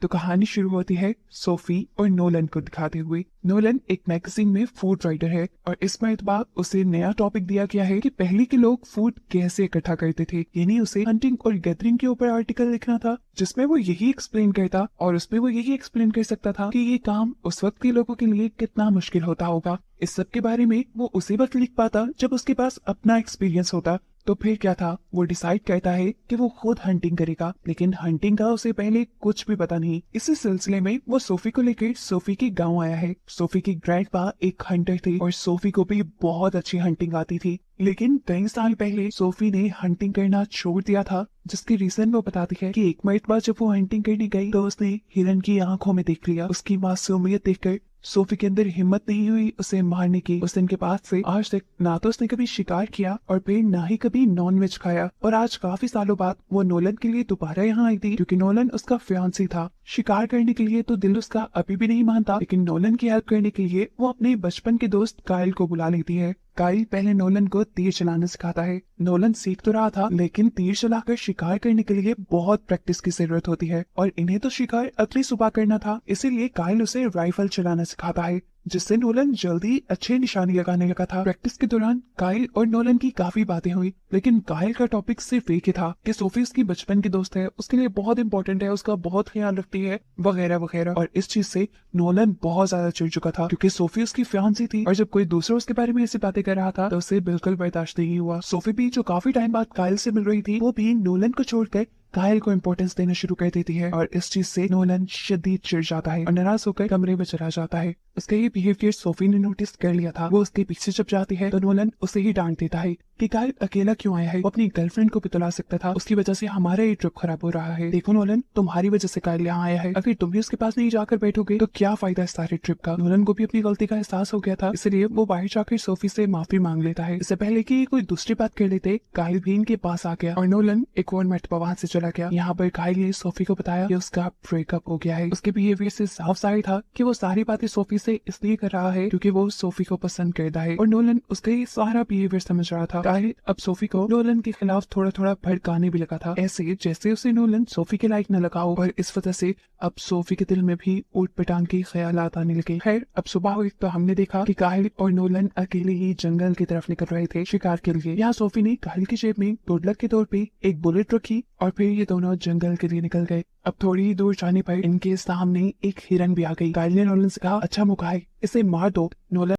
तो कहानी शुरू होती है सोफी और नोलन को दिखाते हुए। नोलन एक मैगजीन में फूड राइटर है और इस मरतबा उसे नया टॉपिक दिया गया है कि पहले के लोग फूड कैसे इकट्ठा करते थे, यानी उसे हंटिंग और गैदरिंग के ऊपर आर्टिकल लिखना था जिसमें वो यही एक्सप्लेन करता और उसमें वो यही एक्सप्लेन कर सकता था कि ये काम उस वक्त के लोगों के लिए कितना मुश्किल होता होगा। इस सब के बारे में वो उसी वक्त लिख पाता जब उसके पास अपना एक्सपीरियंस होता। तो फिर क्या था, वो डिसाइड करता है कि वो खुद हंटिंग करेगा, लेकिन हंटिंग का उसे पहले कुछ भी पता नहीं। इसी सिलसिले में वो सोफी को लेकर सोफी के गांव आया है। सोफी की ग्रैंडपा एक हंटर थे और सोफी को भी बहुत अच्छी हंटिंग आती थी, लेकिन कई साल पहले सोफी ने हंटिंग करना छोड़ दिया था, जिसकी रीजन वो बताती है कि एक मरतबा जब वो हंटिंग करने गई तो उसने हिरन की आंखों में देख लिया। उसकी मासूमियत देखकर सोफी के अंदर हिम्मत नहीं हुई उसे मारने की। उस दिन के बाद से आज तक ना तो उसने कभी शिकार किया और फिर ना ही कभी नॉनवेज खाया। और आज काफी सालों बाद वो नोलन के लिए दोबारा यहाँ आई थी, क्योंकि नोलन उसका फियांसी था। शिकार करने के लिए तो दिल उसका अभी भी नहीं मानता, लेकिन नोलन की हेल्प करने के लिए वो अपने बचपन के दोस्त काइल को बुला लेती है। काइल पहले नोलन को तीर चलाना सिखाता है। नोलन सीख तो रहा था, लेकिन तीर चलाकर शिकार करने के लिए बहुत प्रैक्टिस की जरूरत होती है और इन्हें तो शिकार अगली सुबह करना था, इसीलिए काइल उसे राइफल चलाना सिखाता है, जिससे नोलन जल्दी अच्छी निशानी लगाने लगा था। प्रैक्टिस के दौरान काइल और नोलन की काफी बातें हुई, लेकिन काइल का टॉपिक सिर्फ एक ही था कि सोफी उसकी बचपन की दोस्त है, उसके लिए बहुत इंपॉर्टेंट है, उसका बहुत ख्याल रखती है, वगैरह वगैरह। और इस चीज से नोलन बहुत ज्यादा चिढ़ चुका था, क्योंकि सोफी उसकी फियांसी थी और जब कोई दूसरा उसके बारे में ऐसी बातें कर रहा था तो उसे बिल्कुल बर्दाश्त नहीं हुआ। सोफी भी जो काफी टाइम बाद काइल से मिल रही थी, वो भी नोलन को छोड़कर काइल को इम्पोर्टेंस देना शुरू कर देती है और इस चीज से नोलन शदीद चिढ़ जाता है और नाराज होकर कमरे में चला जाता है। उसका ये बिहेवियर सोफी ने नोटिस कर लिया था। वो उसके पीछे जब जाती है तो नोलन उसे ही डांट देता है कि काइल अकेला क्यों आया है, वो अपनी गर्लफ्रेंड को भी तो ला सकता था, उसकी वजह से हमारा ये ट्रिप खराब हो रहा है। देखो नोलन, तुम्हारी वजह से काइल यहाँ आया है, अगर तुम भी उसके पास नहीं जाकर बैठोगे तो क्या फायदा इस सारे ट्रिप का। नोलन को भी अपनी गलती का एहसास हो गया था, इसलिए वो बाहर जाकर सोफी से माफी मांग लेता है। इससे पहले कि कोई दूसरी बात कर लेते, काइल भी इनके पास आ गया और नोलन एक और मरतबा वहां से चला गया। यहाँ पर काइल ने सोफी को बताया कि उसका ब्रेकअप हो गया है। उसके बिहेवियर से साफ जाहिर था कि वो सारी बातें सोफी से इसलिए कर रहा है क्योंकि वो सोफी को पसंद करता है और नोलन उसका ये सारा बिहेवियर समझ रहा था। काइल अब सोफी को नोलन के खिलाफ थोड़ा थोड़ा भड़काने भी लगा था, ऐसे जैसे उसे नोलन सोफी के लायक न लगा हो, और इस वजह से अब सोफी के दिल में भी ऊट पटांग के ख्यालात आने लगे। खैर, अब सुबह हुई तो हमने देखा कि काइल और नोलन अकेले ही जंगल की तरफ निकल रहे थे शिकार के लिए। यहाँ सोफी ने काइल की जेब में गुड लक के तौर पे एक बुलेट रखी और फिर ये दोनों जंगल के लिए निकल गए। अब थोड़ी ही दूर जाने पर इनके सामने एक हिरन भी आ गई। काइल ने नोलन से कहा, अच्छा मौका है, इसे मार दो। नोलन